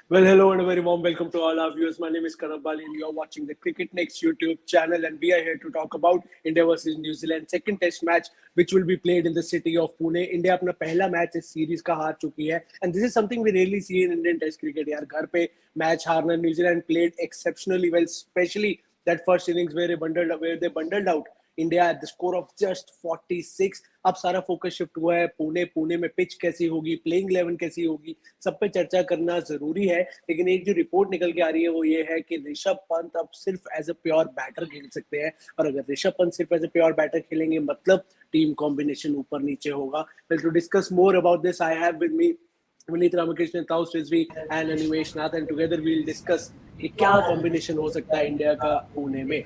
Well, hello and a very warm welcome to all our viewers. My name is Karan Bali and you are watching the CricketNext YouTube channel, and we are here to talk about India versus New Zealand second test match which will be played in the city of Pune. India अपना पहला match इस series का हार चुकी है and this is something we rarely see in Indian test cricket. यार घर पे मैच हारना. New Zealand played exceptionally well, especially that first innings where they bundled out India at the score of just 46. अब सारा focus shift हुआ है पुणे में pitch कैसी होगी, प्लेइंग 11 कैसी होगी, सब पे चर्चा करना जरूरी है. लेकिन एक जो रिपोर्ट निकल के आ रही है वो ये है कि ऋषभ पंत अब सिर्फ एज अ प्योर बैटर खेल सकते हैं, और अगर ऋषभ पंत सिर्फ एज अ प्योर बैटर खेलेंगे मतलब टीम कॉम्बिनेशन ऊपर नीचे होगा. Well, to discuss more about this I have with me Vineet Ramakrishnan, Taus Rizvi and Animesh Nath, and together we'll discuss कि क्या कॉम्बिनेशन हो सकता है इंडिया का पुणे में.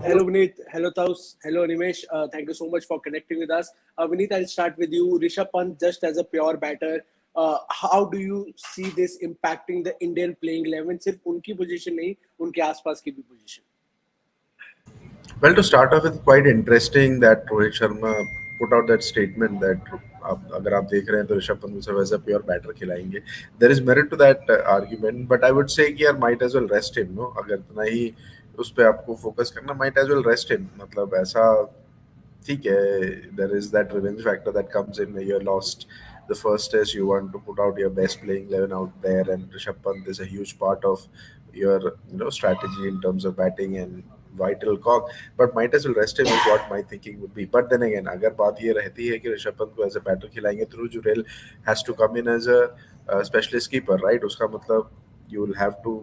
Hello Vineet, hello Taus, hello Animesh. Thank you so much for connecting with us. Vineet, I'll start with you. Rishabh Pant just as a pure batter, how do you see this impacting the Indian playing 11? सिर्फ उनकी position नहीं, उनके आसपास की भी position. Well, to start off, it's quite interesting that Rohit Sharma put out that statement that अगर आप देख रहे हैं तो ऋषभ पंत सिर्फ एज अ प्योर बैटर खिलाएंगे. There is merit to that argument, but I would say कि यार might as well rest him. No, अगर इतना ही उस पर आपको फोकस करना, might as well rest him. मतलब ऐसा ठीक है, there is that revenge factor that comes in. You lost the first test, you want to put out your best playing 11 out there, and Rishabh Pant is a huge part of your strategy in terms of batting and vital cog. But might as well rest him is what my thinking would be. But then again, अगर बात ये रहती है कि ऋषभ पंत को as a batter खिलाएंगे, through Jurel has to come in as a specialist keeper, right? उसका मतलब you will have to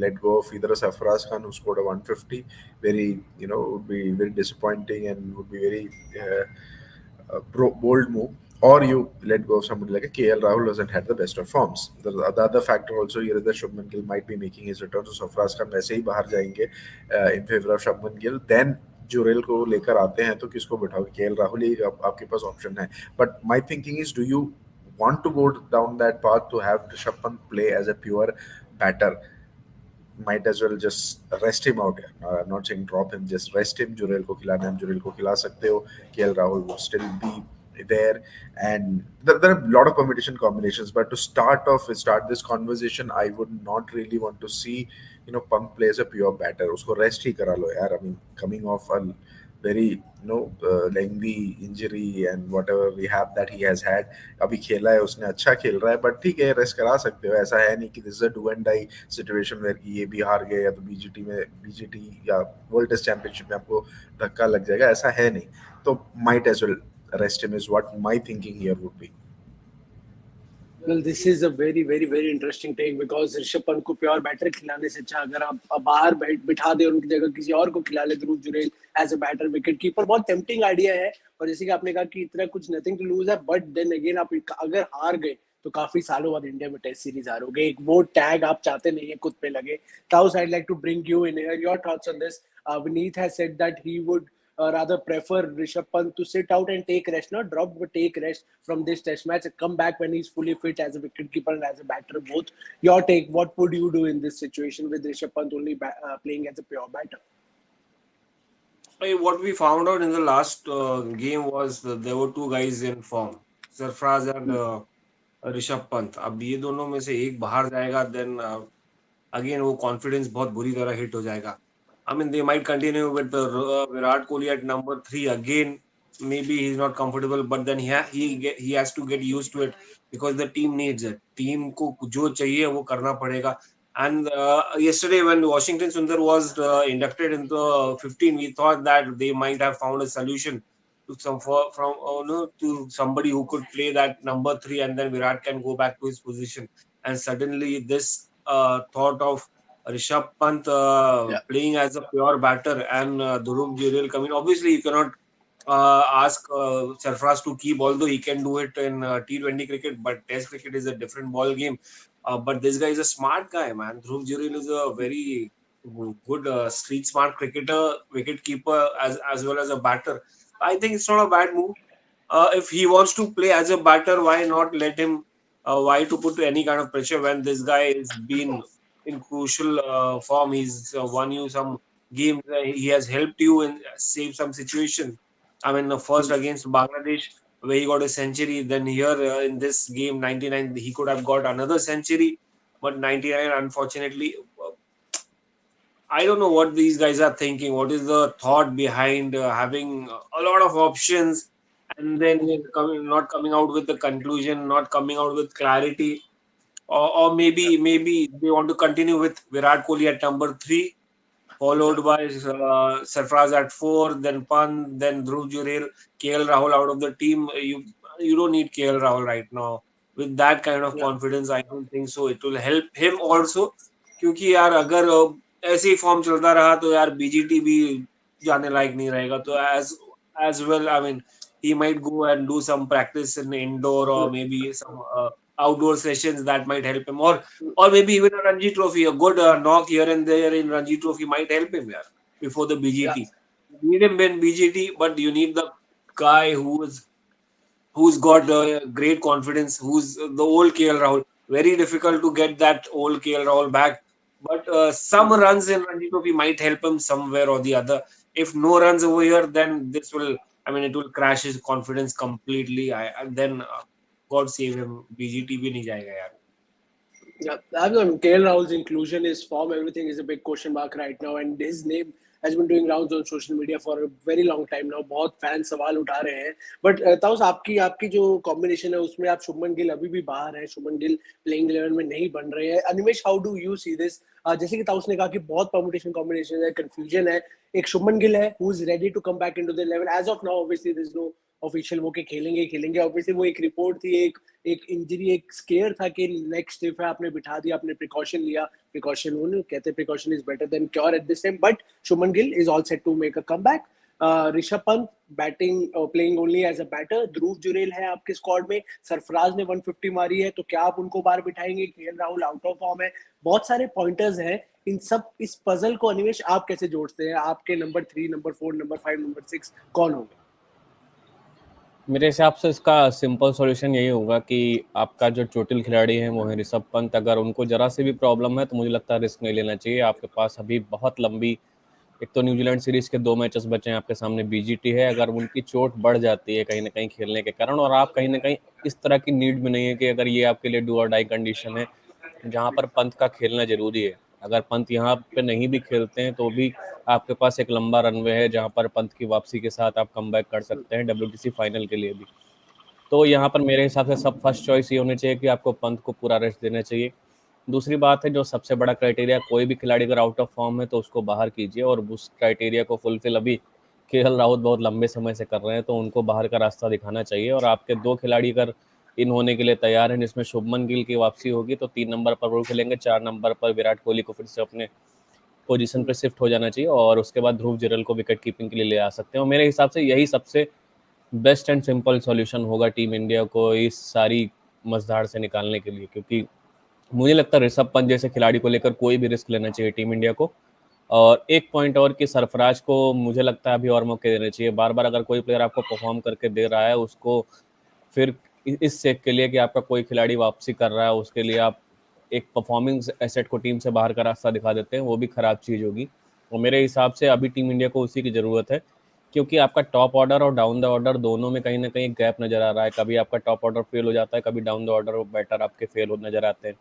let go of either a Sarfaraz Khan who scored a 150, very would be very disappointing and would be very bold move, or you let go of somebody like a KL Rahul hasn't had the best of forms. The other factor also here is that Shubman Gill might be making his return, so Sarfaraz Khan वैसे ही बाहर जाएंगे in favor of Shubman Gill. Then Jurel को लेकर आते हैं तो किसको बिठाओगे? KL Rahul ही आपके पास ऑप्शन है. But my thinking is, do you want to go down that path to have Rishabh Pant play as a pure batter? Might as well just rest him out here. I'm not saying drop him, just rest him. Jurel को खिलाना है, जुरेल को खिला सकते हो. KL Rahul would still be there, and there are a lot of permutation combinations. But to start this conversation, I would not really want to see Pant play as a pure batter. उसको rest ही करा लो यार. I mean, coming off a very lengthy injury and whatever rehab that he has had, अभी खेला है उसने, अच्छा खेल रहा है, बट ठीक है, रेस्ट करा सकते हो. ऐसा है नहीं कि this is a do and die situation where कि ये भी हार गए या तो बीजीटी या वर्ल्ड टेस्ट चैंपियनशिप में आपको धक्का लग जाएगा. ऐसा है नहीं. तो might as well rest him is what my thinking here would be. Well, this is a very, very, very interesting take because Rishabh Pant को प्योर बैटर खिलाने से अच्छा अगर आप बाहर बिठा दे और उनकी जगह किसी और को खिला ले, Dhruv Jurel as a batter wicket keeper, बहुत टेम्पटिंग आइडिया है. और जैसे कि आपने कहा कि इतना कुछ नथिंग टू लूज है, बट देन अगेन आप अगर हार गए तो काफी सालों बाद इंडिया में टेस्ट सीरीज हारोगे. एक वो टैग आप चाहते नहीं है खुद पे लगे. ताउस, I like to bring you in here, your thoughts on this. Vineet has said that he would rather prefer Rishabh Pant to sit out and take rest, not drop, but take rest from this test match and come back when he's fully fit as a wicketkeeper and as a batter both. Your take, what would you do in this situation with Rishabh Pant only playing as a pure batter? What we found out in the last game was that there were two guys in form, Sarfraz and Rishabh Pant. अब ये दोनों में से एक बाहर जाएगा, then again वो confidence बहुत बुरी तरह हिट हो जाएगा. I mean, they might continue with the Virat Kohli at number 3 again. Maybe he's not comfortable, but then he has to get used to it because the team needs it. Team को जो चाहिए वो करना पड़ेगा. And yesterday when Washington Sundar was inducted into 15, we thought that they might have found a solution to to somebody who could play that number 3, and then Virat can go back to his position. And suddenly this thought of Rishabh Pant playing as a pure batter and Dhruv Jurel coming. Obviously, you cannot ask Sarfraz to keep, although he can do it in T20 cricket, but Test cricket is a different ball game. But this guy is a smart guy, man. Dhruv Jurel is a very good street smart cricketer, wicket keeper, as well as a batter. I think it's not a bad move. If he wants to play as a batter, why not let him? Why to put any kind of pressure when this guy has been in crucial form? He's won you some games. He has helped you and save some situation. I mean, the first against Bangladesh where he got a century. Then here in this game, 99, he could have got another century. but 99, unfortunately, I don't know what these guys are thinking. What is the thought behind having a lot of options and then not coming out with the conclusion, not coming out with clarity, or maybe they want to continue with Virat Kohli at number three, Yeah, followed by Sarfraz at four, then Pant, then Dhruv Jurel, KL Rahul out of the team. You don't need KL Rahul right now. With that kind of yeah, confidence, I don't think so. It will help him also, क्योंकि यार अगर ऐसे ही form चलता रहा तो यार BGT भी जाने लायक नहीं रहेगा. तो as well, I mean, he might go and do some practice in indoor or maybe some outdoor sessions that might help him, or maybe even a Ranji Trophy, a good knock here and there in Ranji Trophy might help him, yeah, before the yeah, BGT. You need him in BGT, but you need the guy who's got great confidence, who's the old KL Rahul. Very difficult to get that old KL Rahul back, but some runs in Ranji Trophy might help him somewhere or the other. If no runs over here, then this will, I mean, it will crash his confidence completely. And then God save him, BGT भी नहीं जाएगा यार. yeah. I mean, KL Rahul's inclusion, his form, everything is a big question mark right now, and his name has been doing rounds on social media for a very long time now. बहुत fan सवाल उठा रहे हैं. But taus, आपकी आपकी जो combination है उसमें आप शुभमन गिल अभी भी बाहर है. शुभमन गिल प्लेइंग 11 में नहीं बन रहे हैं. Animesh, how do you see this? जैसे कि ताउस ने कहा कि बहुत परमुटेशन कॉम्बिनेशन है, कंफ्यूजन है. एक शुभमन गिल है who is ready to come back into the 11 as of now. Obviously there is no official वो के खेलेंगे ही खेलेंगे. ऑब्वियसली वो एक रिपोर्ट थी, एक इंजरी, एक स्केयर था कि नेक्स्ट डे पे आपने बिठा दिया, आपने प्रिकॉशन लिया. प्रिकॉशन वो नहीं कहते, precaution is better than cure at this time. But Shubman Gill is all set to make a comeback. Rishabh Pant batting, playing only as a batter. Dhruv Jurel है आपके स्क्वाड में. सरफराज ने 150 मारी है, तो क्या आप उनको बाहर बिठाएंगे? KL Rahul out of form है. बहुत सारे पॉइंटर्स हैं. इन सब इस पजल को अनिमेश आप कैसे जोड़ते हैं? आपके नंबर 3, नंबर 4, नंबर 5, नंबर 6 कौन होंगे? मेरे हिसाब से इसका सिंपल सॉल्यूशन यही होगा कि आपका जो चोटिल खिलाड़ी है वो है ऋषभ पंत. अगर उनको जरा से भी प्रॉब्लम है तो मुझे लगता है रिस्क नहीं लेना चाहिए. आपके पास अभी बहुत लंबी, एक तो न्यूजीलैंड सीरीज के 2 मैचेस बचे हैं आपके सामने. बीजीटी है, अगर उनकी चोट बढ़ जाती है कहीं ना कहीं खेलने के कारण, और आप कहीं ना कहीं इस तरह की नीड में नहीं है कि अगर ये आपके लिए डू और डाई कंडीशन है जहाँ पर पंत का खेलना जरूरी है. अगर पंत यहाँ पे नहीं भी खेलते हैं तो भी आपके पास एक लंबा रनवे है जहाँ पर पंत की वापसी के साथ आप कमबैक कर सकते हैं डब्ल्यूटीसी फाइनल के लिए भी. तो यहाँ पर मेरे हिसाब से सब फर्स्ट चॉइस ये होनी चाहिए कि आपको पंत को पूरा रेस्ट देना चाहिए. दूसरी बात है, जो सबसे बड़ा क्राइटेरिया, कोई भी खिलाड़ी अगर आउट ऑफ फॉर्म है तो उसको बाहर कीजिए, और उस क्राइटेरिया को फुलफिल अभी केएल राहुल बहुत लंबे समय से कर रहे हैं, तो उनको बाहर का रास्ता दिखाना चाहिए. और आपके 2 खिलाड़ी अगर इन होने के लिए तैयार हैं, जिसमें शुभमन गिल की वापसी होगी, तो 3 नंबर पर वो खेलेंगे. 4 नंबर पर विराट कोहली को फिर से अपने पोजीशन पे शिफ्ट हो जाना चाहिए, और उसके बाद ध्रुव जुरैल को विकेट कीपिंग के लिए ले आ सकते हैं. और मेरे हिसाब से यही सबसे बेस्ट एंड सिंपल सॉल्यूशन होगा टीम इंडिया को इस सारी मझधाड़ से निकालने के लिए, क्योंकि मुझे लगता है ऋषभ पंत जैसे खिलाड़ी को लेकर कोई भी रिस्क लेना चाहिए टीम इंडिया को. और एक पॉइंट और कि सरफराज को मुझे लगता है अभी और मौके देने चाहिए. बार बार अगर कोई प्लेयर आपको परफॉर्म करके दे रहा है, उसको फिर इस सेक के लिए कि आपका कोई खिलाड़ी वापसी कर रहा है, उसके लिए आप एक परफॉर्मिंग एसेट को टीम से बाहर का रास्ता दिखा देते हैं, वो भी खराब चीज़ होगी. और मेरे हिसाब से अभी टीम इंडिया को उसी की ज़रूरत है, क्योंकि आपका टॉप ऑर्डर और डाउन द ऑर्डर दोनों में कहीं ना कहीं गैप नज़र आ रहा है. कभी आपका टॉप ऑर्डर फेल हो जाता है, कभी डाउन द ऑर्डर बैटर आपके फेल हो नज़र आते हैं.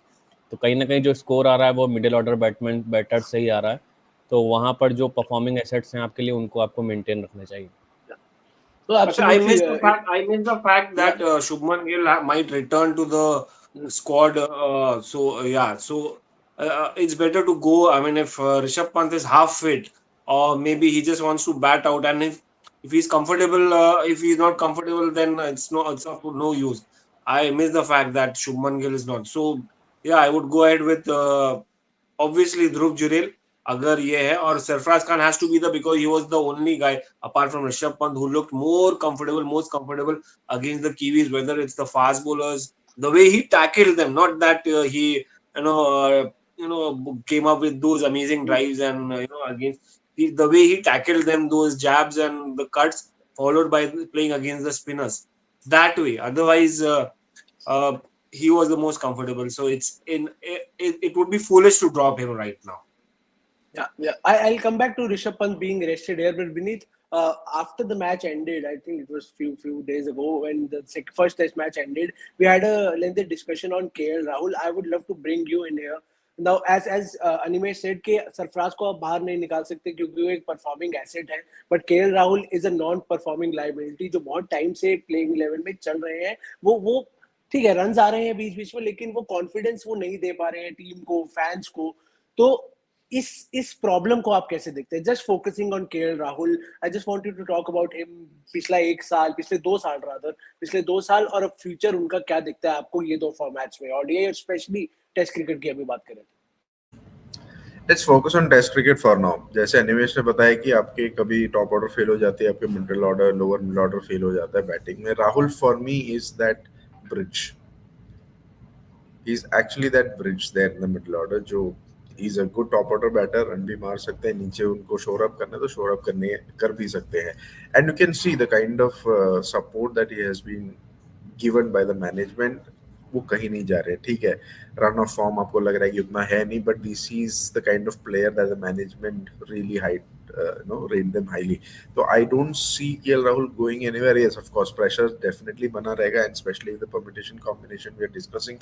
तो कहीं ना कहीं जो स्कोर आ रहा है वो मिडिल ऑर्डर बैटर से ही आ रहा है. तो वहाँ पर जो परफॉर्मिंग एसेट्स हैं आपके लिए, उनको आपको मेंटेन रखना चाहिए. So Achha, I absolutely, missed the fact. I missed the fact yeah. that Shubman Gill might return to the squad. Yeah, so it's better to go. I mean, if Rishabh Pant is half fit, or maybe he just wants to bat out, and if he's comfortable, if he's not comfortable, then it's of no use. I miss the fact that Shubman Gill is not. So yeah, I would go ahead with obviously Dhruv Jurel. अगर ये है, और Sarfaraz Khan has to be the, because he was the only guy apart from Rishabh Pant who looked most comfortable against the Kiwis, whether it's the fast bowlers, the way he tackled them, not that he came up with those amazing drives and against the way he tackled them, those jabs and the cuts, followed by playing against the spinners that way. Otherwise, uh, he was the most comfortable. So it would be foolish to drop him right now. Yeah. I'll come back to Rishabh Pant being rested here, but Vineet, after the match ended, I think it was few days ago when the first Test match ended, we had a lengthy discussion on KL Rahul. I would love to bring you in here. Now, as Animesh said कि सरफराज को आप बाहर नहीं निकाल सकते क्योंकि वो एक परफॉर्मिंग एसेट है, but KL Rahul is a non performing liability जो बहुत टाइम से प्लेइंग इलेवन में चल रहे हैं. वो ठीक है, रन आ रहे हैं बीच बीच में, लेकिन वो कॉन्फिडेंस वो नहीं दे पा रहे हैं टीम को, फैंस को. तो इस प्रॉब्लम को आप कैसे देखते हैं? Just focusing on KL Rahul, I just want you to talk about him. पिछला एक साल, पिछले 2 साल रादर, पिछले 2 साल और अब फ्यूचर उनका क्या दिखता है आपको ये दो फॉर्मेट्स में, और ये स्पेशली टेस्ट क्रिकेट की अभी बात करें. Let's focus on test cricket for now. जैसे अनिमेश ने बताया कि आपके कभी टॉप ऑर्डर फेल हो जाती है, आपके middle order, lower middle order fail हो जाता है बैटिंग में. Rahul for me is that bridge. He is actually that bridge there in the middle order. जो is a good top order batter, run भी मार सकते हैं, नीचे उनको शोर अप करना है तो शोर अप करने कर भी सकते हैं. And you can see the kind of support that he has been given by the management. वो कहीं नहीं जा रहे. ठीक है, रन ऑफ फॉर्म आपको लग रहा है कि उतना है नहीं, but this is the kind of player that the management really rate them highly. So I don't see KL Rahul going anywhere. Yes, of course, pressure definitely बना रहेगा, and especially the permutation combination we are discussing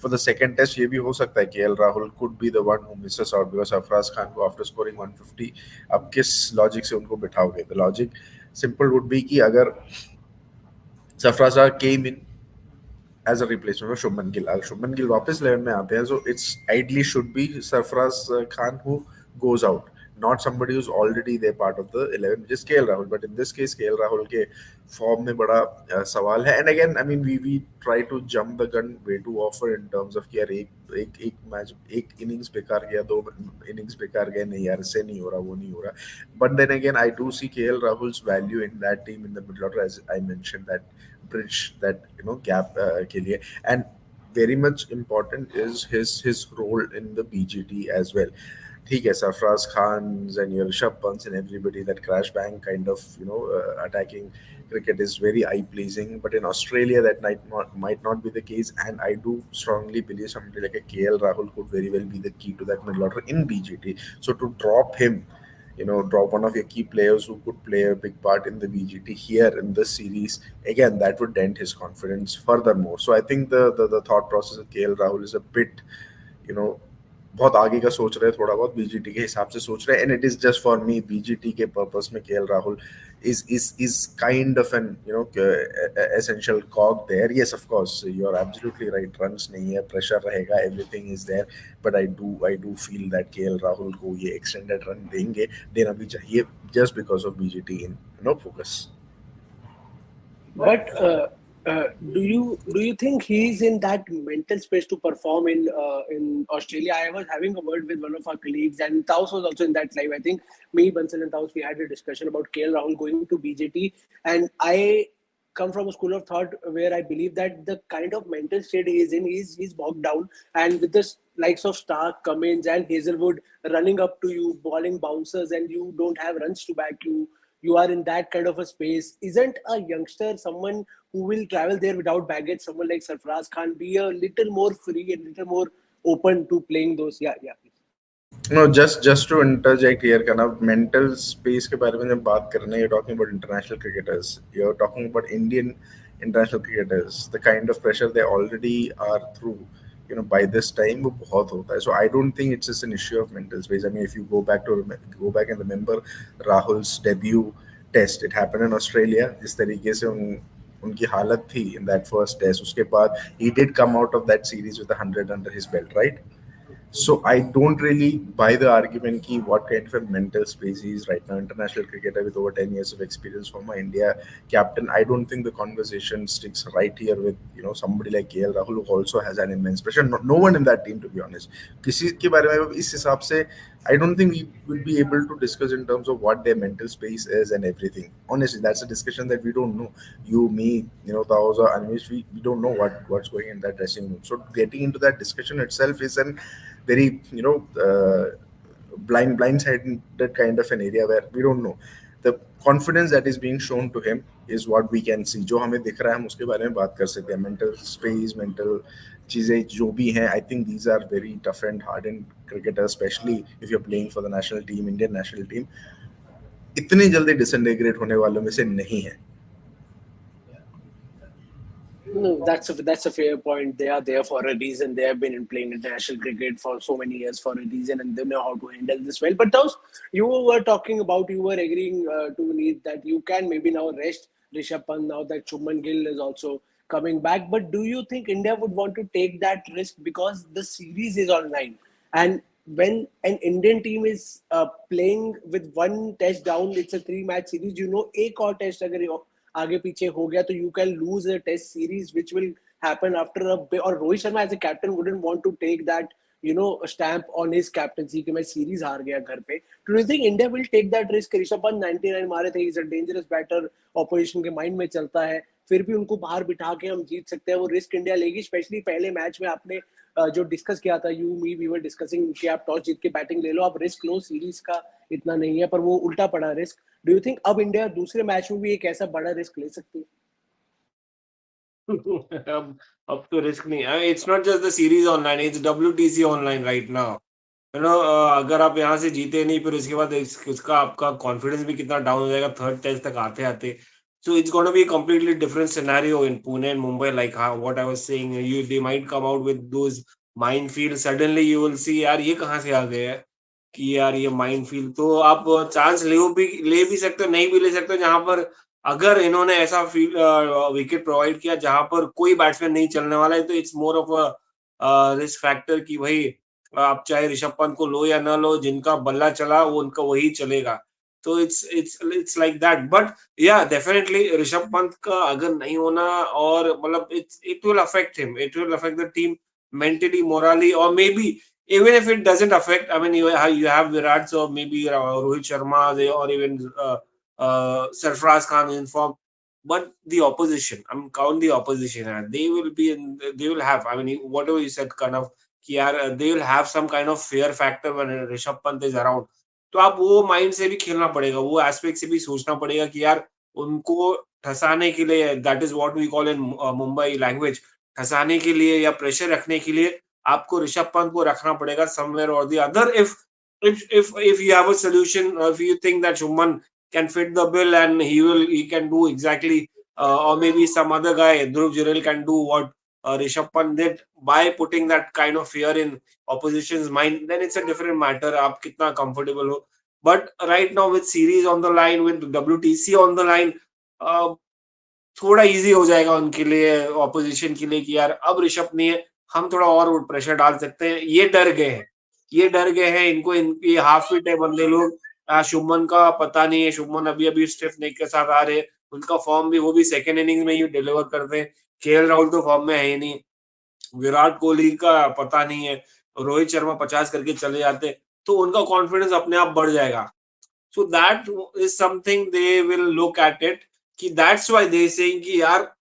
for the second test. ये भी हो सकता है KL Rahul could be the one who misses out because Afraz Khan को after scoring 150 अब किस logic से उनको बिठाओगे? The logic simple would be कि अगर Sarfraz came in as a replacement of Shubman Gill. अगर Shubman Gill वापस 11 में आते हैं, so it's ideally should be Sarfraz Khan who goes out, not somebody who's already there part of the 11, which is KL Rahul. But in this case, KL Rahul के form में बड़ा सवाल है. And again, I mean, we try to jump the gun way too often in terms of कि यार एक match, एक innings बेकार गया, 2 इनिंग्स बेकार गए, नहीं यार इससे नहीं हो रहा, वो नहीं हो रहा. But then again, I do see KL Rahul's value in that team in the middle order, as I mentioned, that bridge, that gap के लिए. And very much important is his role in the BGT as well. ठीक है, Sarfraz Khan's and your Rishabh Pants and everybody, that crash bang kind of attacking cricket is very eye pleasing, but in Australia that might not be the case. And I do strongly believe somebody like a KL Rahul could very well be the key to that middle order in BGT. So to drop him, drop one of your key players who could play a big part in the BGT here in this series, again, that would dent his confidence furthermore. So I think the thought process of KL Rahul is a bit, बहुत आगे का सोच रहे हैं, थोड़ा बहुत BGT के हिसाब से सोच रहे हैं. And it is just for me, BGT के पर्पस में KL Rahul is kind of an essential cog there. Yes, of course, you're absolutely right, runs नहीं है, pressure रहेगा, everything is there, but I do feel that KL Rahul को ये extended run देना भी चाहिए, just because of BGT in focus. But do you think he's in that mental space to perform in Australia? I was having a word with one of our colleagues, and Taus was also in that live. I think me, Bansal, and Taus, we had a discussion about KL Rahul going to BJT, and I come from a school of thought where I believe that the kind of mental state he is in, he's bogged down, and with the likes of Stark, Cummins, and Hazelwood running up to you, balling bouncers, and you don't have runs to back you. You are in that kind of a space. Isn't a youngster someone who will travel there without baggage? Someone like Sarfraz Khan be a little more free and little more open to playing those? Yeah. No, just to interject here, kind of mental space के बारे में जब बात कर रहे हैं, you're talking about international cricketers. You're talking about Indian international cricketers. The kind of pressure they already are through, by this time वो बहुत होता है. So I don't think it's just an issue of mental space. I mean, if you go back and remember Rahul's debut test, it happened in Australia. जिस तरीके से उनकी हालत थी in that first test, उसके बाद he did come out of that series with 100 under his belt, right? So I don't really buy the argument ki what kind of a mental space he is right now. International cricketer with over 10 years of experience, former India captain. I don't think the conversation sticks right here with somebody like KL Rahul, who also has an immense pressure. No one in that team, to be honest. किसी के बारे में इस हिसाब से I don't think we will be able to discuss in terms of what their mental space is and everything. Honestly, that's a discussion that we don't know. You, me, Taoza, Animesh, we don't know what's going in that dressing room. So getting into that discussion itself is an very blindsided kind of an area where we don't know. The confidence that is being shown to him is what we can see. जो हमें दिख रहा है हम उसके बारे में बात कर सकते हैं. Mental space, mental चीज़ें जो भी हैं, I think these are very tough and hard in cricketer, specially if you are playing for the national team, Indian national team, इतनी जल्दी डिसइंटीग्रेट होने वालों में से नहीं है। No, that's a fair point. They are there for a reason. They have been in playing international cricket for so many years for a reason, and they know how to handle this well. But those you were talking about, you were agreeing to Neet that you can maybe now rest Rishabh Pant now that Shubman Gill is also coming back. But do you think India would want to take that risk because the series is online, and when an Indian team is playing with one test down, it's a 3-match series. You know, एक और test अगर आगे पीछे हो गया तो you can lose a test series which will happen after a bit. और Rohit Sharma as a captain wouldn't want to take that stamp on his captaincy कि मैं series हार गया घर पे. Do you think India will take that risk? Rishabh Pant 99 मारे थे, he's a dangerous batter, opposition के माइंड में चलता है, फिर भी उनको बाहर बिठा के हम जीत सकते हैं, वो रिस्क इंडिया लेगी. स्पेशली पहले मैच में आपने जो डिस्कस किया था, you me we were discussing कि आप टॉस जीत के बैटिंग ले लो, आप रिस्क लो, सीरीज का इतना नहीं है, पर वो उल्टा पड़ा रिस्क. डू यू थिंक अब इंडिया दूसरे मैच में भी एक ऐसा बड़ा रिस्क ले सकती है? अब तो रिस्क नहीं है. It's not just the series online, it's WTC online right now. अगर आप यहाँ से जीते नहीं, फिर उसके बाद उसका आपका कॉन्फिडेंस भी कितना डाउन हो जाएगा थर्ड टेस्ट तक आते आते. So it's going to be a completely different scenario in Pune and Mumbai, like what I was saying. They might come out with those minefields. Suddenly you will see, यार ये कहाँ से आ गए हैं कि यार ये minefield. तो आप चांस ले भी सकते हो, नहीं भी ले सकते हो. जहाँ पर अगर इन्होंने ऐसा विकेट प्रोवाइड किया जहाँ पर कोई बैट्समैन नहीं चलने वाला है, तो it's more of a risk factor कि भाई आप चाहे ऋषभ पंत को लो या ना लो, जिनका बल्ला चला वो उनका वही चलेगा. तो इट्स लाइक दैट. बट या डेफिनेटली ऋषभ पंत का अगर नहीं होना, और मतलब it will affect him, it will affect the team mentally, morally, or maybe even if it doesn't affect, I mean, you have Virat, so maybe Rohit Sharma, or even Sarfraz Khan in form. But the opposition, I mean, count the opposition, and they will be they will have, I mean, whatever you said, kind of, they will have some kind of fear factor when Rishabh Pant is around. तो आप वो mind से भी खेलना पड़ेगा, वो aspect से भी सोचना पड़ेगा कि यार उनको ठसाने के लिए, that is what we call in Mumbai language, ठसाने के लिए या प्रेशर रखने के लिए आपको ऋषभ पंत को रखना पड़ेगा समवेयर और the other. If you have a solution, if you think that Shuman can fit the bill and he can do exactly, or maybe some other guy, Dhruv Jurel, can do what Rishabh Pant did by putting that kind of fear in opposition's mind, then it's a different matter. आप कितना comfortable हो. But right now with series on the line, with WTC on the line, थोड़ा easy हो जाएगा उनके लिए, opposition के लिए, कि यार अब ऋषभ नहीं है, हम थोड़ा और प्रेशर डाल सकते हैं. ये डर गए हैं इनको, इनकी हाफ फिट है बंदे लोग. शुभमन का पता नहीं है, शुभमन अभी अभी स्टिफ नेक के साथ आ रहे हैं, उनका फॉर्म भी, वो भी सेकेंड इनिंग में ही डिलीवर करते हैं. KL राहुल तो फॉर्म में है ही नहीं. विराट कोहली का पता नहीं है, रोहित शर्मा 50 करके चले जाते, तो उनका कॉन्फिडेंस अपने आप बढ़ जाएगा. So that is something they will look at it, कि that's why they saying कि यार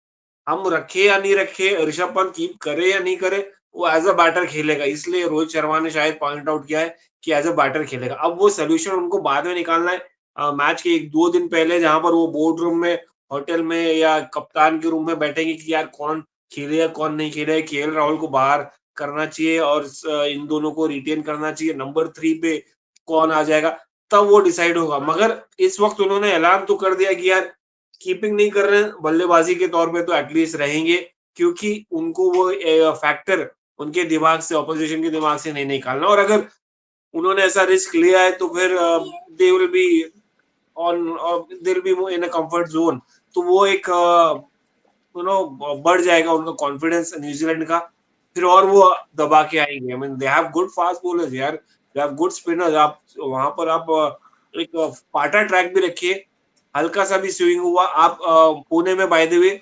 हम रखे या नहीं रखे, ऋषभ पंत कीप करे या नहीं करे, वो एज अ बैटर खेलेगा. इसलिए रोहित शर्मा ने शायद पॉइंट आउट किया है कि एज अ बैटर खेलेगा. अब वो सोल्यूशन उनको बाद में निकालना है, मैच के 1-2 दिन पहले, जहां पर वो बोर्ड रूम में, होटल में, या कप्तान के रूम में बैठेंगे कि यार कौन खेलेगा कौन नहीं खेलेगा. KL राहुल को बाहर करना चाहिए और इन दोनों को रिटेन करना चाहिए. नंबर 3 पे कौन आ जाएगा, तब वो डिसाइड होगा. मगर इस वक्त उन्होंने ऐलान तो कर दिया कि यार कीपिंग नहीं कर रहे हैं, बल्लेबाजी के तौर पे तो एटलीस्ट रहेंगे, क्योंकि उनको वो फैक्टर उनके दिमाग से, ऑपोजिशन के दिमाग से नहीं निकालना. और अगर उन्होंने ऐसा रिस्क लिया है तो फिर they will be they will be in a comfort zone. तो वो एक बढ़ जाएगा उनका कॉन्फिडेंस न्यूजीलैंड का, फिर और वो दबा के आएंगे. I mean they have good fast bowlers यार, दे हैव गुड स्पिनर्स. आप वहां पर आप एक पाटा ट्रैक भी रखिए, हल्का सा भी स्विंग हुआ, आप पुणे में बाय द वे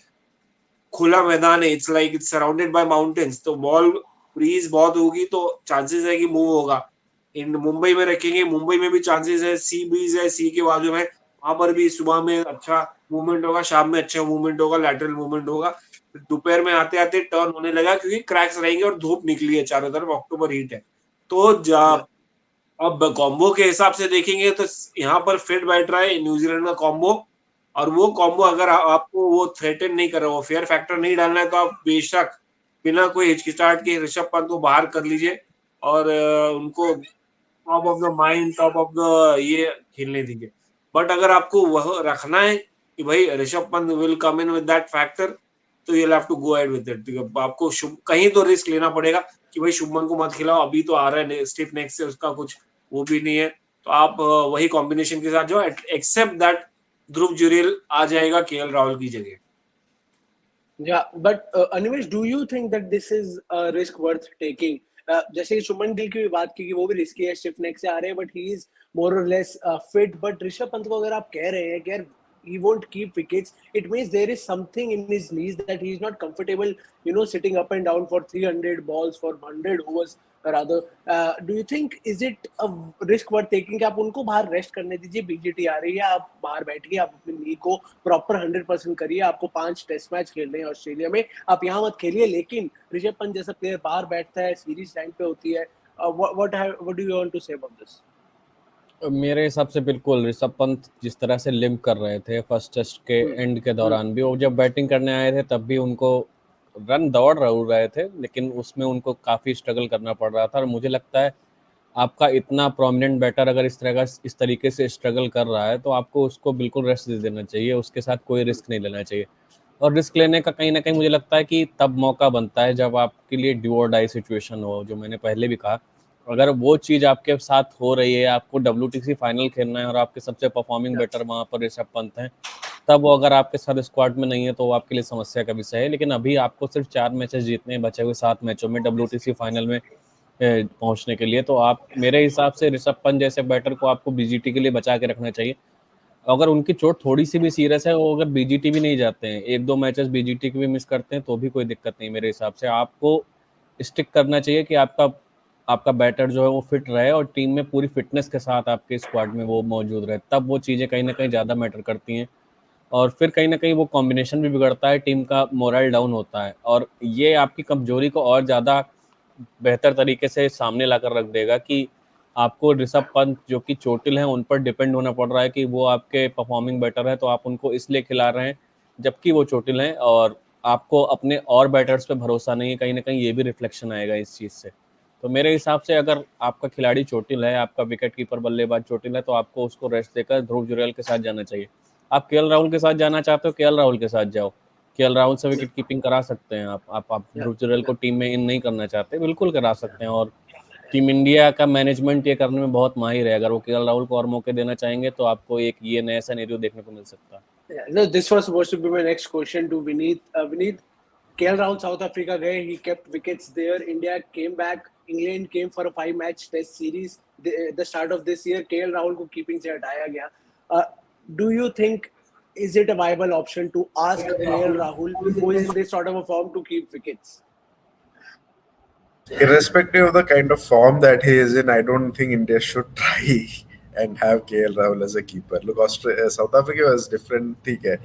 खुला मैदान है, it's like it's surrounded by mountains, तो बॉल ब्रीज बहुत होगी तो चांसेस है कि मूव होगा. इन मुंबई में रखेंगे, मुंबई में भी चांसेस है, सी ब्रीज है, सी के बाजू में, वहां पर भी सुबह में अच्छा मूवमेंट होगा, शाम में अच्छा मूवमेंट होगा, लैटरल मूवमेंट होगा. दोपहर में आते आते टर्न होने लगा, क्योंकि क्रैक्स रहेंगे और धूप निकली है चारों तरफ, अक्टूबर हीट है. तो अब कॉम्बो के हिसाब से देखेंगे तो यहाँ पर फिट बैठ रहा है न्यूजीलैंड का कॉम्बो. और वो कॉम्बो अगर आपको वो थ्रेटन नहीं कर रहा, वो फेयर फैक्टर नहीं डालना है, तो आप बेशक बिना कोई हिचकिचाहट के ऋषभ पंत को बाहर कर लीजिए और उनको top of the mind, top of the ये खेलने दीजिए। बट अगर आपको वह रखना है कि भाई Rishabh Pant will come in with that factor, तो you have to go ahead with it. आपको कहीं तो रिस्क लेना पड़ेगा कि भाई शुभमन को मत खिलाओ, अभी तो आ रहा है स्टिफ नेक से, उसका कुछ वो भी नहीं है, तो आप वही कॉम्बिनेशन के साथ जो एक्सेप्ट दैट ध्रुव जुरेल आ जाएगा केएल राहुल की जगह। Yeah, but Animesh, do you think that this is a risk worth taking? जैसे शुभमन गिल की भी बात की कि वो भी रिस्की है, स्टिफ नेक से आ रहे हैं, बट ही इज मोर और less fit. But Rishabh Pant को अगर आप कह रहे हैं कि यार he won't keep wickets, it means there is something in his knees that he is not comfortable, sitting up and down for 300 balls, for 100 overs rather. Do you think is it a risk worth taking कि आप उनको बाहर rest करने दीजिए, BGT आ रही है, आप बाहर बैठिए, आप अपनी नी को प्रॉपर 100% करिए, आपको 5 टेस्ट मैच खेलने हैं ऑस्ट्रेलिया में, आप यहाँ मत खेलिए, लेकिन ऋषभ पंत जैसा प्लेयर बाहर बैठता है, सीरीज टाइम पे होती है. What do you want to say about this? मेरे हिसाब से बिल्कुल ऋषभ पंत जिस तरह से लिम्प कर रहे थे फर्स्ट टेस्ट के एंड के दौरान भी, वो जब बैटिंग करने आए थे तब भी उनको रन दौड़ रहे थे, लेकिन उसमें उनको काफ़ी स्ट्रगल करना पड़ रहा था। और मुझे लगता है आपका इतना प्रोमिनेंट बैटर अगर इस तरीके से स्ट्रगल कर रहा है तो आपको उसको बिल्कुल रेस्ट दे देना चाहिए, उसके साथ कोई रिस्क नहीं लेना चाहिए। और रिस्क लेने का कहीं ना कहीं मुझे लगता है कि तब मौका बनता है जब आपके लिए डू और डाई सिचुएशन हो, जो मैंने पहले भी कहा। अगर वो चीज़ आपके साथ हो रही है, आपको WTC फाइनल खेलना है और आपके सबसे परफॉर्मिंग बैटर वहाँ पर ऋषभ पंत हैं, तब वो अगर आपके साथ स्क्वाड में नहीं है तो वो आपके लिए समस्या का विषय है। लेकिन अभी आपको सिर्फ 4 मैचेस जीतने हैं बचे हुए 7 मैचों में WTC फाइनल में पहुंचने के लिए। तो आप मेरे हिसाब से ऋषभ पंत जैसे बैटर को आपको BGT के लिए बचा के रखना चाहिए। अगर उनकी चोट थोड़ी सी भी सीरियस है, वो अगर BGT भी नहीं जाते हैं, 1-2 मैचेस BGT के भी मिस करते हैं तो भी कोई दिक्कत नहीं। मेरे हिसाब से आपको स्टिक करना चाहिए कि आपका आपका बैटर जो है वो फिट रहे और टीम में पूरी फिटनेस के साथ आपके स्क्वाड में वो मौजूद रहे, तब वो चीज़ें कहीं ना कहीं ज़्यादा मैटर करती हैं। और फिर कहीं ना कहीं वो कॉम्बिनेशन भी बिगड़ता है, टीम का मोरल डाउन होता है, और ये आपकी कमजोरी को और ज़्यादा बेहतर तरीके से सामने लाकर रख देगा कि आपको ऋषभ पंत जो कि चोटिल हैं उन पर डिपेंड होना पड़ रहा है कि वो आपके परफॉर्मिंग बैटर है, तो आप उनको इसलिए खिला रहे हैं जबकि वो चोटिल हैं, और आपको अपने और बैटर्स पे भरोसा नहीं है। कहीं ना कहीं ये भी रिफ्लेक्शन आएगा इस चीज़ से। तो मेरे हिसाब से अगर आपका खिलाड़ी चोटिल है, आपका विकेट कीपर बल्लेबाज चोटिल है, तो आपको उसको रेस्ट देकर ध्रुव जुरैल के साथ जाना चाहिए। आप केएल राहुल के साथ जाना चाहते हो, केएल राहुल के साथ जाओ, केएल राहुल से विकेट कीपिंग करा सकते हैं आप Yeah, ध्रुव जुरैल को yeah. टीम में इन नहीं करना चाहते, बिल्कुल करा सकते हैं। और टीम इंडिया का मैनेजमेंट ये करने में बहुत माहिर है, अगर वो केएल राहुल को और मौके देना चाहेंगे तो आपको एक ये नया सिनेरियो देखने को मिल सकता है। Yeah, no, this was supposed to be my next question to Vineet. Vineet, KL Rahul South Africa गए, he kept wickets there. India came back. England came for a 5-match test series. The start of this year, KL Rahul को keeping से हटाया गया. Do you think is it a viable option to ask KL Rahul, who is in this sort of a form, to keep wickets? Irrespective of the kind of form that he is in, I don't think India should try and have KL Rahul as a keeper. Look, South Africa was different. ठीक है,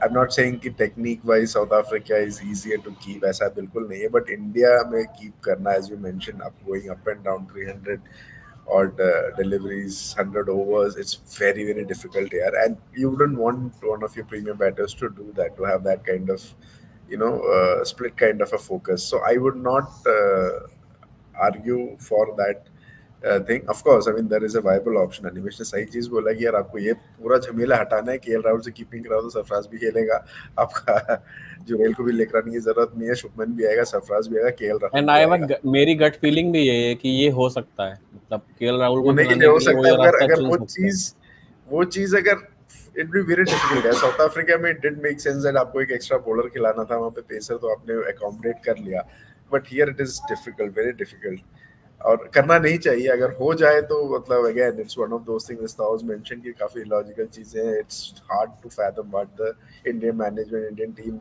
I'm not saying कि technique wise South Africa is easier to keep, ऐसा बिल्कुल नहीं है. But India में keep करना, as you mentioned, up going up and down 300 odd deliveries, 100 overs, it's very difficult here. And you wouldn't want one of your premium batters to do that, to have that kind of split kind of a focus. So I would not argue for that thing. Of course, I mean there is a viable option. Animesh ने सही चीज बोला कि यार आपको ये पूरा झमेला हटाना है, केएल राहुल से कीपिंग करा दो, सरफराज भी खेलेगा, आपका जुरेल को भी लेकर आने की जरूरत नहीं है, शुभमन भी आएगा, सरफराज भी आएगा, केएल राहुल एंड भी आई आएगा. मेरी गट फीलिंग भी यही है कि ये हो सकता है, मतलब केएल राहुल को होने के लिए खिलाने हो के लिए वो सकता है, ये अगर रास्ता अगर चुन वो सकते हैं। चीज अगर इट बी वेरी डिफिकल्ट है. साउथ अफ्रीका में it did make sense that आपको एक एक्स्ट्रा बॉलर खिलाना था, वहां पे पेसर तो आपने अकोमोडेट कर लिया. But here it is difficult, very difficult, और करना नहीं चाहिए. अगर हो जाए तो मतलब again it's one of those things just was mention कि काफी लॉजिकल चीजें हैं. It's hard to fathom what the Indian management, Indian team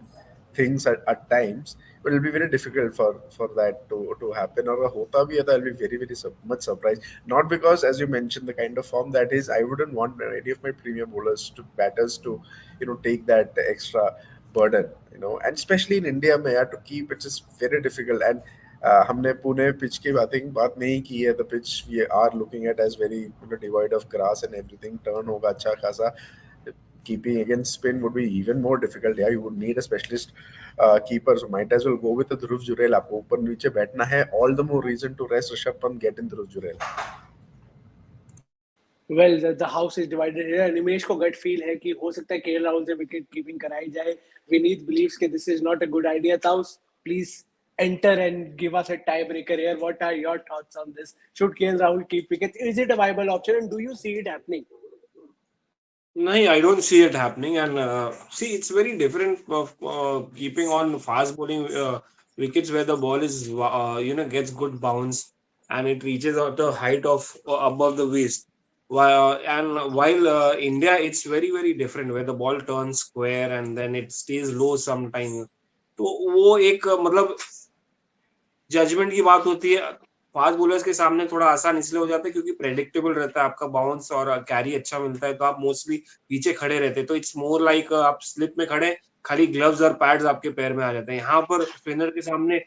things at times, but it'll be very difficult for that to happen. Or hota bhi hai to I'll be very much surprised, not because as you mentioned the kind of form that is, I wouldn't want any of my premium bowlers to batters to take that extra burden, and especially in India mein to keep it is very difficult. And हमने Pune pitch की बात नहीं की है. The pitch we are looking at as very devoid of grass and everything, turn होगा अच्छा खासा. keeping against spin would be even more difficult. Yeah, you would need a specialist keeper. So might as well go with the Dhruv Jurel. आपको ऊपर नीचे बैठना है. All the more reason to rest Rishabh Pant, get in Dhruv Jurel. Well the house is divided here. Nimesh को gut feel है कि हो सकता है केएल राहुल से विकेट कीपिंग कराई जाए. विनीत बिलीव्स कि this is not a good idea. Taus please enter and give us a tiebreaker here. What are your thoughts on this? Should KL Rahul keep wickets? Is it a viable option and do you see it happening? No, I don't see it happening. And see, it's very different of keeping on fast bowling wickets where the ball is, gets good bounce and it reaches out the height of above the waist. While India, it's very, very different where the ball turns square and then it stays low sometime. तो वो एक मतलब judgement की बात होती है. Fast bowlers के सामने थोड़ा आसान इसलिए हो जाता है क्योंकि प्रेडिक्टेबल रहता है, आपका बाउंस और कैरी अच्छा मिलता है, तो आप मोस्टली पीछे खड़े रहते हैं. तो इट्स मोर लाइक आप स्लिप में खड़े, खाली ग्लव्स और पैड्स आपके पैर में आ जाते हैं. यहाँ पर स्पिनर के सामने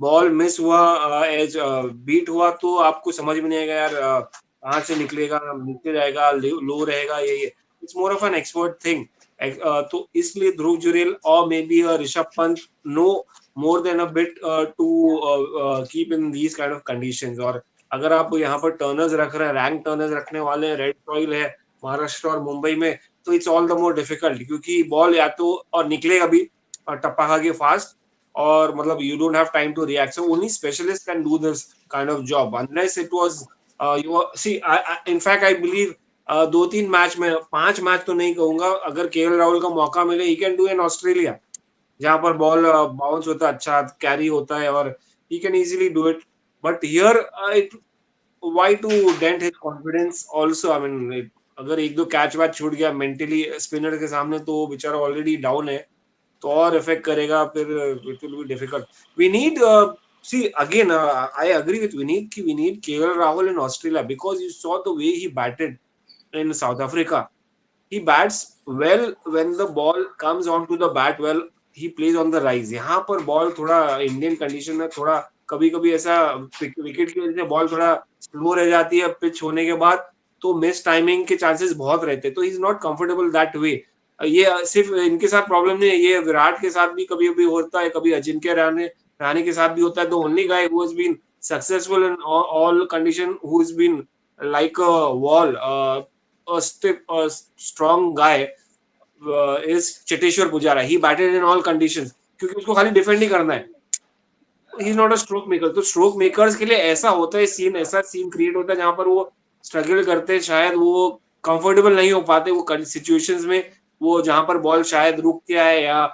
बॉल मिस हुआ, एज बीट हुआ, तो आपको समझ में नहीं आएगा यार कहाँ से निकलेगा, नीचे जाएगा, लो रहेगा. ये it's more of an expert thing. तो इसलिए ध्रुव जुरेल और maybe Rishabh Pant no more than a bit to keep in these kind of conditions. और अगर आप यहाँ पर टर्नर्स रख रहे हैं, रैंक टर्नर्स रखने वाले हैं, रेड सॉइल है महाराष्ट्र और मुंबई में, तो it's all the more difficult क्योंकि बॉल या तो और निकलेगा भी टप्पा खा के फास्ट, और मतलब you don't have time to react. So only specialist can do this kind of job unless it was you see. In fact I believe 2-3 match में, 5 मैच तो नहीं कहूंगा, अगर केएल राहुल का मौका मिले he can do in Australia जहां पर बॉल बाउंस होता है, अच्छा कैरी होता है और he can easily do it. But here it why to dent his confidence also. I mean अगर एक दो कैच वैच छूट गया मेंटली स्पिनर के सामने तो बेचारा ऑलरेडी डाउन है, तो और इफेक्ट करेगा, फिर it will be difficult. We need see again I agree with Vineet कि we need KL Rahul in Australia because you saw the way he batted in South Africa. He bats well when the ball comes onto the bat. Well, he plays on the rise. यहाँ पर ball थोड़ा Indian condition में थोड़ा कभी कभी ऐसा wicket की वजह से बॉल थोड़ा स्लो रह जाती है पिच होने के बाद, तो मिस टाइमिंग के चांसेस बहुत रहते हैं. तो he is not comfortable that way. ये सिर्फ इनके साथ प्रॉब्लम नहीं है, ये विराट के साथ भी कभी कभी होता है, कभी अजिंक्य रहाणे के साथ भी होता है. The only guy who has been successful in all condition, who has been like a wall, a strong guy is Cheteshwar Pujara. He batted in all conditions क्योंकि उसको खाली डिफेंड ही करना है. He is not a stroke maker. तो stroke makers के लिए ऐसा होता है सीन, ऐसा सीन क्रिएट होता है जहां पर वो स्ट्रगल करते हैं, शायद वो कंफर्टेबल नहीं हो पाते वो सिचुएशंस में, वो जहां पर बॉल शायद रुक गया है या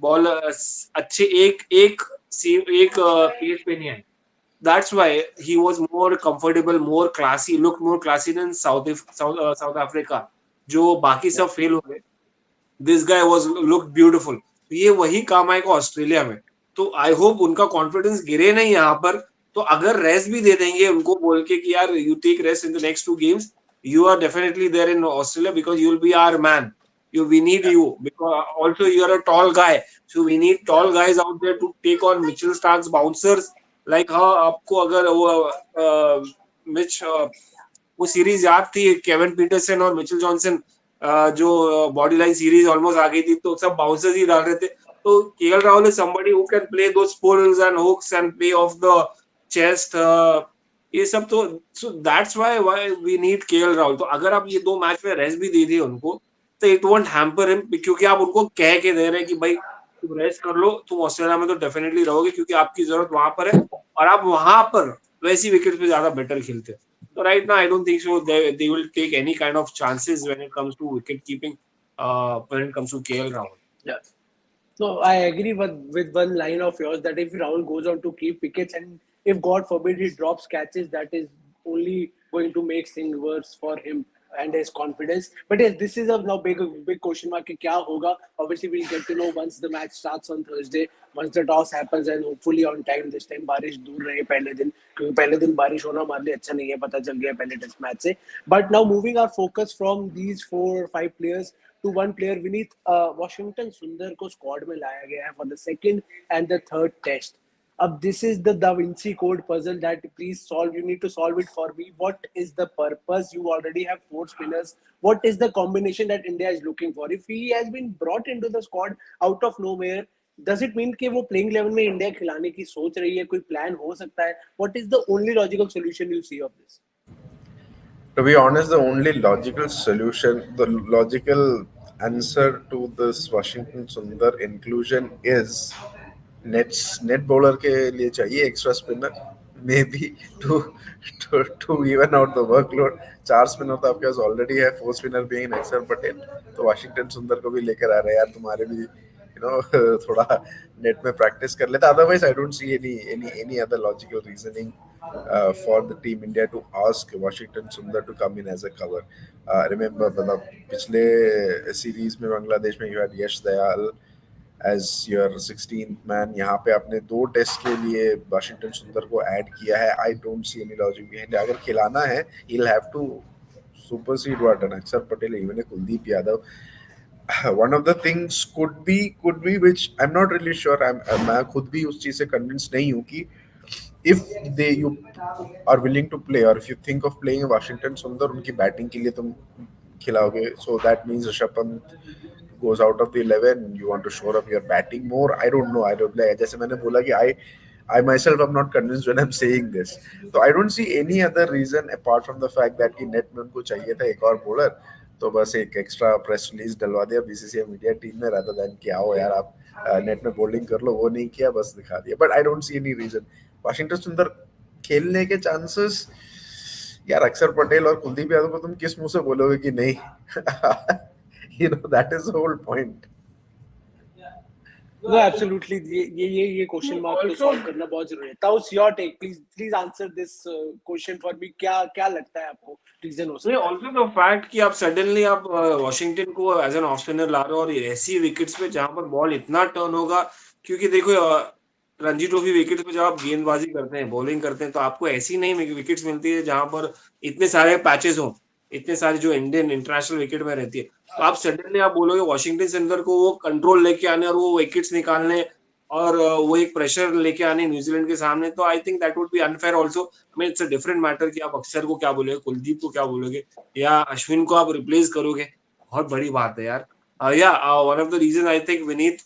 बॉल अच्छे एक एक एक पेस पे नहीं आए. That's why he was more comfortable, more classy, looked more classy than South Africa. जो बाकी सब फेल हो गए, this guy was look beautiful. तो ये वही काम आएगा ऑस्ट्रेलिया में. तो आई होप उनका कॉन्फिडेंस गिरे नहीं यहाँ पर. तो अगर रेस्ट भी दे देंगे उनको बोल के कि यार you take rest in the next 2 games, you are definitely there in Australia because you will be our man. We need you because also you are a tall guy, so we need tall guys out there to take on Mitchell Stark's bouncers. Like हाँ, आपको अगर वो Mitch वो series याद थी Kevin Pietersen और Mitchell Johnson, जो body line series almost आ गई थी, तो सब बाउंसर्स ही डाल रहे थे. तो KL Rahul is somebody who can play those pulls and hooks and play off the chest. ये सब तो so that's why we need KL Rahul. तो अगर आप ये 2 मैच में रेस्ट भी दे दिए उनको, तो इट वोंट हैम्पर हिम क्योंकि आप उनको कह के दे रहे हैं कि भाई तुम रेस्ट कर लो, तुम ऑस्ट्रेलिया में तो डेफिनेटली रहोगे क्योंकि आपकी जरूरत वहां पर है और आप वहां पर वैसी विकेट पे ज्यादा बेटर खेलते हैं. So right now, I don't think so. They will take any kind of chances when it comes to wicket keeping. When it comes to KL Rahul. Yeah. No, I agree with one line of yours that if Rahul goes on to keep wickets and if God forbid he drops catches, that is only going to make things worse for him and his confidence. But yes, this is a now big question mark कि क्या होगा. Obviously, we'll get to know once the match starts on Thursday, once the toss happens and hopefully on time this time. बारिश दूर रहे पहले दिन क्योंकि पहले दिन बारिश होना हमारे लिए अच्छा नहीं है, पता चल गया पहले टेस्ट मैच से. But now moving our focus from these 4 or 5 players to one player, Vineet, Washington Sundar को स्क्वाड में लाया गया है for the second and the third test. अब this is the Da Vinci Code puzzle that please solve. You need to solve it for me. What is the purpose? You already have 4 spinners. What is the combination that India is looking for? If he has been brought into the squad out of nowhere, does it mean कि वो playing 11 में India खिलाने की सोच रही है? कोई plan हो सकता है? What is the only logical solution you see of this? To be honest, the only logical solution, the logical answer to this Washington Sundar inclusion is net bowler के लिए चाहिए extra spinner, maybe to even out the workload. 4 spinner तो आपके पास already है, 4 spinner being अक्षर पटेल, तो Washington सुंदर को भी लेकर आ रहे हैं यार, तुम्हारे भी थोड़ा नेट में प्रैक्टिस कर लेता. Otherwise I don't C any other logical reasoning for the team India to ask Washington Sundar to come in as a cover. Remember, मतलब पिछले सीरीज में बांग्लादेश में you had Yash Dayal as your 16th man. यहाँ पे आपने 2 test के लिए Washington सुंदर को ऐड किया है. I don't see any logic behind it. अगर खिलाना है, he'll have to supersede what an अक्षर Patel, even a Kuldeep Yadav. One of the things could be which I'm not really sure. मैं खुद भी उस चीज से convinced नहीं हूँ कि if you are willing to play or if you think of playing Washington Sundar, उनकी बैटिंग के लिए तुम खिलाओगे, so that means Rishabh Pant goes out of the 11. You want to shore up your batting more. I don't know. I don't like. जैसे मैंने बोला कि I myself am not convinced when I'm saying this. So I don't see any other reason apart from the fact that कि net में उनको चाहिए था एक और bowler, तो बस एक एक्स्ट्रा प्रेस रिलीज डलवा दिया बीसीसीआई मीडिया टीम में, rather than कि आओ यार आप नेट में बॉलिंग कर लो. वो नहीं किया, बस दिखा दिया. But I don't see any reason. Washington Sundar खेलने के चांसेस यार, अक्षर पटेल और कुलदीप यादव को तुम किस मुंह से बोलोगे कि नहीं? That is the whole point. No, absolutely. ये क्वेश्चन मार्क को सॉल्व करना बहुत जरूरी है. Taus, your take, please answer this question for me. क्या लगता है आपको रीजन हो सकता है? ऑल्सो द फैक्ट कि आप सडनली आप वॉशिंगटन को एज एन ऑफ स्पिनर ला रहे हो और ऐसी विकेट्स पे जहां पर बॉल इतना टर्न होगा, क्योंकि देखो रणजी ट्रॉफी विकेट्स पे जब आप गेंदबाजी करते हैं, बॉलिंग करते हैं, तो आपको ऐसी नहीं विकेट्स मिलती है जहां पर इतने सारे पैचेस हो, इतने सारे जो इंडियन इंटरनेशनल विकेट में रहती है. तो आप सडनली आप बोलोगे वॉशिंगटन सुंदर को वो कंट्रोल लेके आने और वो विकेट्स निकालने और वो एक प्रेशर लेके आने न्यूजीलैंड के सामने, तो I think that would be unfair also. I mean it's a different matter कि आप अक्षर को क्या बोलोगे, कुलदीप को क्या बोलोगे, या अश्विन को आप रिप्लेस करोगे. बहुत बड़ी बात है यार. या one of the reason I think Vineet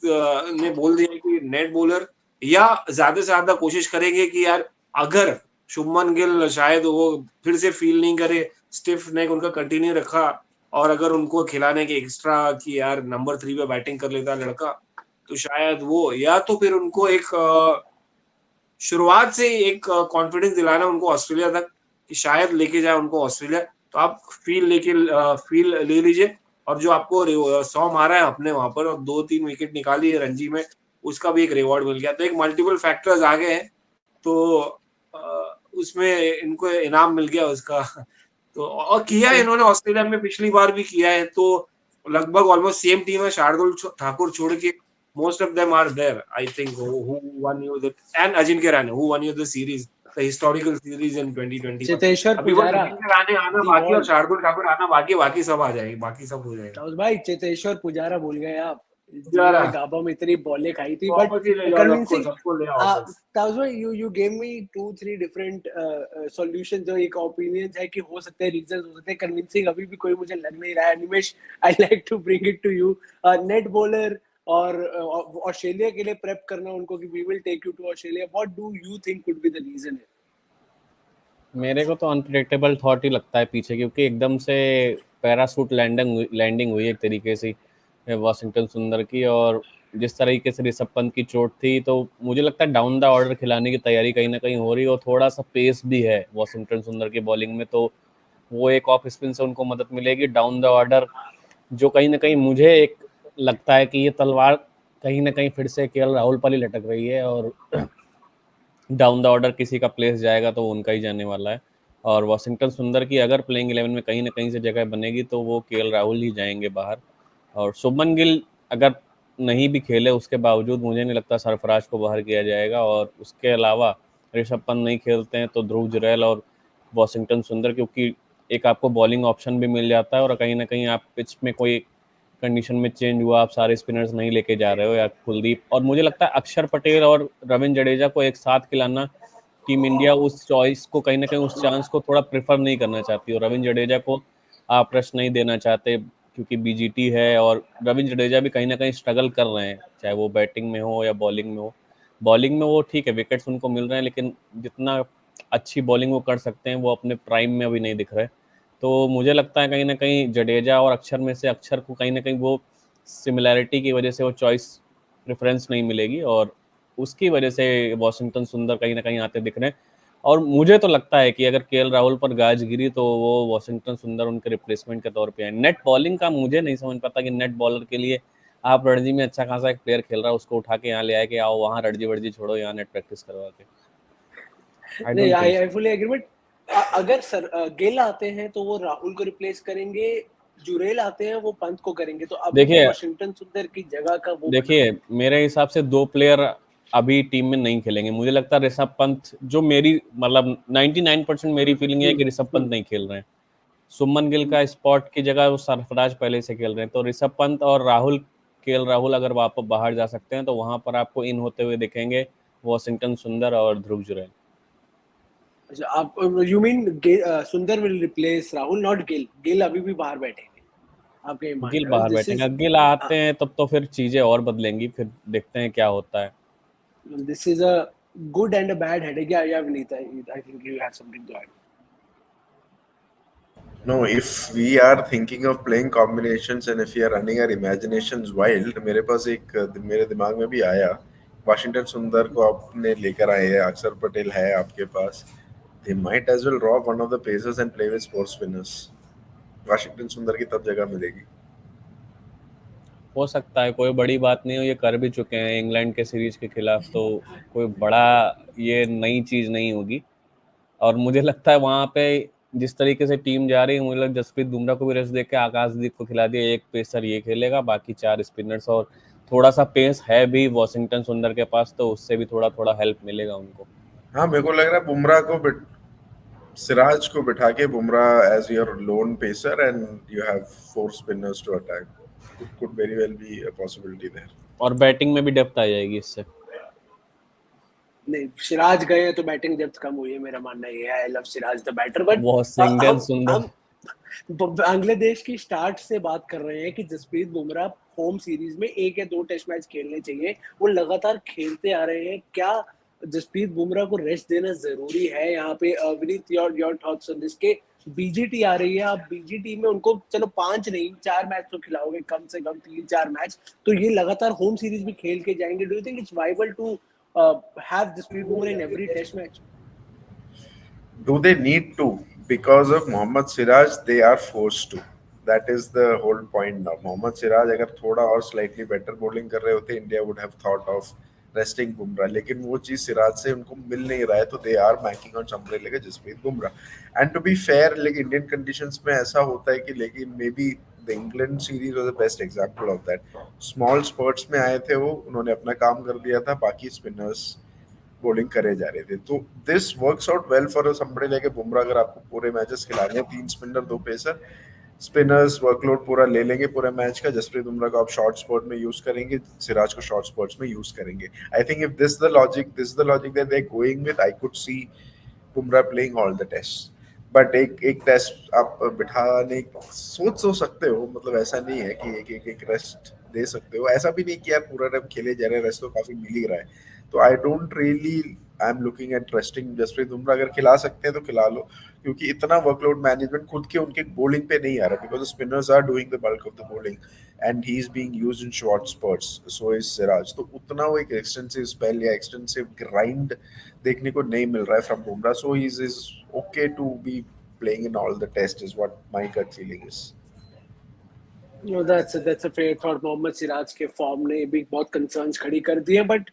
ने बोल दिया कि नेट बॉलर, या ज्यादा से ज्यादा कोशिश करेंगे कि यार अगर शुभमन गिल शायद वो फिर से फील नहीं करे, स्टिफ नेक उनका कंटिन्यू रखा, और अगर उनको खिलाने के एक्स्ट्रा कि यार नंबर 3 पे बैटिंग कर लेता लड़का, तो शायद वो, या तो फिर उनको एक शुरुआत से एक कॉन्फिडेंस दिलाना उनको ऑस्ट्रेलिया तक कि शायद लेके जाए उनको ऑस्ट्रेलिया. तो आप फील ले लीजिए, और जो आपको 100 मारा है अपने वहां पर और 2-3 विकेट निकाली है रणजी में, उसका भी एक रिवॉर्ड मिल गया. तो एक मल्टीपल फैक्टर्स आ गए हैं, तो उसमें इनको इनाम मिल गया उसका. तो और किया है इन्होंने ऑस्ट्रेलिया में, पिछली बार भी किया है, तो लगभग ऑलमोस्ट सेम टीम है. शार्दुल ठाकुर छोड़ के most of them are there, I think, who won you the, and Ajinkya Rahane, who won you the series, the historical series in 2020. Cheteshwar अभी बस पुजारा, अजिंक्य रहाणे आना बाकी और शार्दुल ठाकुर आना बाकी, बाकी सब आ जाएगी, बाकी सब हो जाएगा. ताउस भाई, चेतेश्वर पुजारा भूल गए आप, पुजारा जिन्होंने गाबा में इतनी बॉलें खाई थी. बट वापस ही ले जाओ, कन्विंसिंग, सबको ले आओ वापस. ताउस भाई, you gave me 2-3 different solutions. जो एक ओपिनियंस है कि हो सकते हैं, रीजंस हो सकते हैं. कन्विंसिंग अभी भी कोई मुझे लग नहीं रहा है. Nimesh, I like to bring it to you. Net bowler और ऑस्ट्रेलिया के लिए प्रेप करना उनको कि we will take you to Australia. What do you think could be the reason? मेरे को तो अनप्रेडिक्टेबल थॉट ही लगता है पीछे, क्योंकि एकदम से पैरासूट लैंडिंग हुई एक तरीके से वॉशिंगटन सुंदर की, और जिस तरीके से ऋषभ पंत की चोट थी, तो मुझे लगता है डाउन द ऑर्डर खिलाने की तैयारी कहीं ना कहीं हो रही है, और थोड़ा सा पेस भी है वॉशिंगटन सुंदर की बॉलिंग में, तो वो एक ऑफ स्पिन से उनको मदद मिलेगी. डाउन द ऑर्डर जो कहीं ना कहीं मुझे एक लगता है कि ये तलवार कहीं ना कहीं फिर से केएल राहुल पर ही लटक रही है, और डाउन द ऑर्डर किसी का प्लेस जाएगा तो उनका ही जाने वाला है. और वॉशिंगटन सुंदर की अगर प्लेइंग 11 में कहीं ना कहीं से जगह बनेगी तो वो केएल राहुल ही जाएंगे बाहर. और शुभमन गिल अगर नहीं भी खेले उसके बावजूद मुझे नहीं लगता सरफराज को बाहर किया जाएगा. और उसके अलावा ऋषभ पंत नहीं खेलते हैं तो ध्रुव जुरैल और वॉशिंगटन सुंदर, क्योंकि एक आपको बॉलिंग ऑप्शन भी मिल जाता है, और कहीं ना कहीं आप पिच में कोई कंडीशन में चेंज हुआ, आप सारे स्पिनर्स नहीं लेके जा रहे हो या कुलदीप, और मुझे लगता है अक्षर पटेल और रविंद्र जडेजा को एक साथ खिलाना, टीम इंडिया उस चॉइस को कहीं ना कहीं, उस चांस को थोड़ा प्रेफर नहीं करना चाहती, और रविंद्र जडेजा को आप रश नहीं देना चाहते क्योंकि बीजीटी है, और रविंद्र जडेजा भी कहीं ना कहीं स्ट्रगल कर रहे हैं, चाहे वो बैटिंग में हो या बॉलिंग में हो। बॉलिंग में वो ठीक है, विकेट्स उनको मिल रहे हैं, लेकिन जितना अच्छी बॉलिंग वो कर सकते हैं वो अपने प्राइम में अभी नहीं दिख रहे। तो मुझे लगता है कहीं ना कहीं जडेजा और अक्षर में से अक्षर को कहीं ना कहीं वो सिमिलैरिटी की वजह से वो चॉइस प्रेफरेंस नहीं मिलेगी, और उसकी वजह से वॉशिंगटन सुंदर कहीं ना कहीं आते दिख रहे हैं। और मुझे तो लगता है कि अगर केएल राहुल पर गाज गिरी तो वो वॉशिंगटन सुंदर उनके रिप्लेसमेंट के तौर पे है। नेट बॉलिंग का मुझे नहीं समझ पाता कि नेट बॉलर के लिए आप रणजी में अच्छा खासा एक प्लेयर खेल रहा है, उसको उठा के यहाँ ले आए कि आओ वहाँ रणजी वर्जी छोड़ो, यहाँ नेट प्रैक्टिस करवा के। आई नहीं, don't think I fully agree, but अगर गिल आते हैं तो वो राहुल को रिप्लेस करेंगे, जुरेल आते हैं वो पंत को करेंगे, तो अब देखिए वॉशिंगटन सुंदर की जगह का वो बना। देखिए मेरे हिसाब से दो प्लेयर अभी टीम में नहीं खेलेंगे। मुझे लगता है ऋषभ पंत, जो मेरी मतलब 99% मेरी फीलिंग है कि ऋषभ पंत नहीं खेल रहे हैं। सुमन गिल का स्पॉट की जगह वो सरफराज पहले से खेल रहे हैं, तो ऋषभ पंत और राहुल, केएल राहुल अगर वापस बाहर जा सकते हैं तो वहां पर आपको इन होते हुए दिखेंगे वॉशिंगटन सुंदर और ध्रुव जुरैल। अच्छा, आप यू मीन सुंदर will replace Rahul, not Gill? Gill अभी भी बाहर बैठेंगे, आप ये मान गिल रहे हो? बाहर दिस बैठेगा, इज गिल आते हैं तब तो फिर चीजें और बदलेंगी, फिर देखते हैं क्या होता है। This is a good and a bad headache. या Vineet, I think you have something to add. No, if we are thinking of playing combinations and if we are running our imaginations wild, मेरे पास एक मेरे दिमाग में भी आया, Washington सुंदर को आपने लेकर आए हैं, अक्षर पटेल है आपके पास, they might as well drop one of the pacers and play with four spinners. Washington सुंदर की तब जगह मिलेगी। हो सकता है, कोई बड़ी बात नहीं हो, ये कर भी चुके हैं इंग्लैंड के सीरीज के खिलाफ, तो कोई बड़ा ये नई चीज नहीं होगी। और मुझे लगता है वहां पे जिस तरीके से टीम जा रही है, मुझे लगता है जसप्रीत बुमराह को भी रेस्ट देके आकाशदीप को खिला दिया, एक पेसर ये खेलेगा, बाकी चार स्पिनर्स, और थोड़ा सा पेस है भी वॉशिंगटन सुंदर के पास, तो उससे भी थोड़ा थोड़ा हेल्प मिलेगा उनको। हाँ, मेरे को लग रहा है बुमराह को सिराज को बिठा के Bumrah as your lone pacer and you have four spinners to attack, could very well be a possibility there. और बैटिंग में भी डेप्थ आ जाएगी इससे। नहीं, सिराज गए हैं तो बैटिंग डेप्थ कम हुई है, मेरा मानना ये है। I love Siraj the batter, but Washington हम सुंदर, बांग्लादेश की स्टार्ट से बात कर रहे हैं कि जसप्रीत बुमराह होम सीरीज में एक या दो टेस्ट मैच खेलने चाहिए, वो लगातार खेलते आ रहे हैं। क्या जसप्रीत बुमराह को रेस्ट देना जरूरी है यहाँ पे? Vineet, your thoughts on this के बीजीटी आ रही है, आप बीजीटी में उनको चलो 5 नहीं 4 मैच तो खिलाओगे, कम से कम 3-4 मैच, तो ये लगातार होम सीरीज भी खेल के जाएंगे। Do you think it's viable to have Jasprit Bumrah in every test match? Do they need to? Because of Mohammad Siraj, they are forced to. That is the whole point now. Mohammad Siraj अगर थोड़ा और slightly better bowling कर रहे होते, India would have thought of resting Bumrah, लेकिन वो चीज सिराज से उनको मिल नहीं रहा है, तो they are making on somebody like Jasprit Bumrah. And to be fair, लेकिन इंडियन कंडीशंस में ऐसा होता है कि, लेकिन maybe the England series was the best example of that. Small spurts में आए थे वो, उन्होंने अपना काम कर दिया था, बाकी स्पिनर्स बॉलिंग करे जा रहे थे, तो this works out well for somebody like Bumrah. अगर आपको पूरे मैचेस खिलाने हैं, 3 स्पिनर 2 पेसर, स्पिनर्स वर्कलोड पूरा ले लेंगे पूरे मैच का, जसप्रीत बुमराह को आप शॉर्ट स्पॉट में यूज करेंगे, सिराज को शॉर्ट स्पॉट्स में यूज करेंगे। I think if this the logic that they are going with, I could see Bumrah playing all the test. बट एक एक टेस्ट आप बिठाने सोच सकते हो, मतलब ऐसा नहीं है कि एक रेस्ट दे सकते हो, ऐसा भी नहीं कि यार पूरा टाइम खेले जा रहे हैं, रेस्ट तो काफी मिल ही रहा है। तो I don't really, I am looking at resting Jasprit Bumrah. अगर खिला सकते हैं तो खिला लो, क्योंकि इतना वर्कलोड मैनेजमेंट खुद के उनके बॉलिंग पे नहीं आ रहा, because spinners are doing the bulk of the bowling and he is being used in short spurts, so is Siraj. तो उतना वो एक एक्सटेंसिव स्पेल या एक्सटेंसिव ग्राइंड देखने को नहीं मिल रहा है from Bumrah, so he is okay to be playing in all the test, is what my gut feeling is. No, that's a fair thought. Mohammed Siraj के फॉर्म ने भी बहुत कंसर्न्स खड़ी कर दी है, but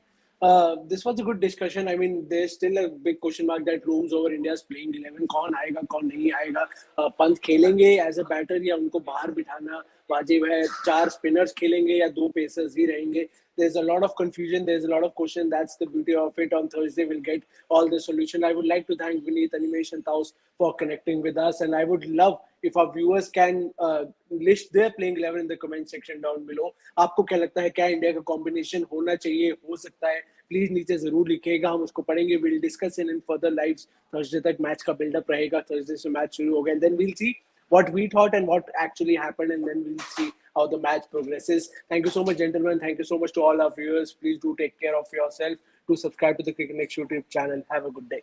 this was a good discussion. I mean, there's still a big question mark that looms over India's playing 11. कौन आएगा, कौन नहीं आएगा? पंत खेलेंगे एज अ बैटर या उनको बाहर बिठाना वाजिब है? 4 स्पिनर्स खेलेंगे या 2 पेसर्स ही रहेंगे? There's a lot of confusion. There's a lot of question. That's the beauty of it. On Thursday, we'll get all the solution. I would like to thank Vineet, Animesh, and Taus for connecting with us, and I would love if our viewers can list their playing 11 in the comment section down below. आपको क्या लगता है, क्या India का combination होना चाहिए, हो सकता है, प्लीज नीचे जरूर लिखिएगा, हम उसको पढ़ेंगे. Will discuss in further lives. Thursday तक मैच का बिल्डअप रहेगा, थर्सडे से मैच शुरू हो गया, and then we'll see what we thought and what actually happened, and then we'll see how the match progresses. Thank you so much, gentlemen. Thank you so much to all our viewers. Please do take care of yourself. Do subscribe to the Cricket Next YouTube channel. Have a good day.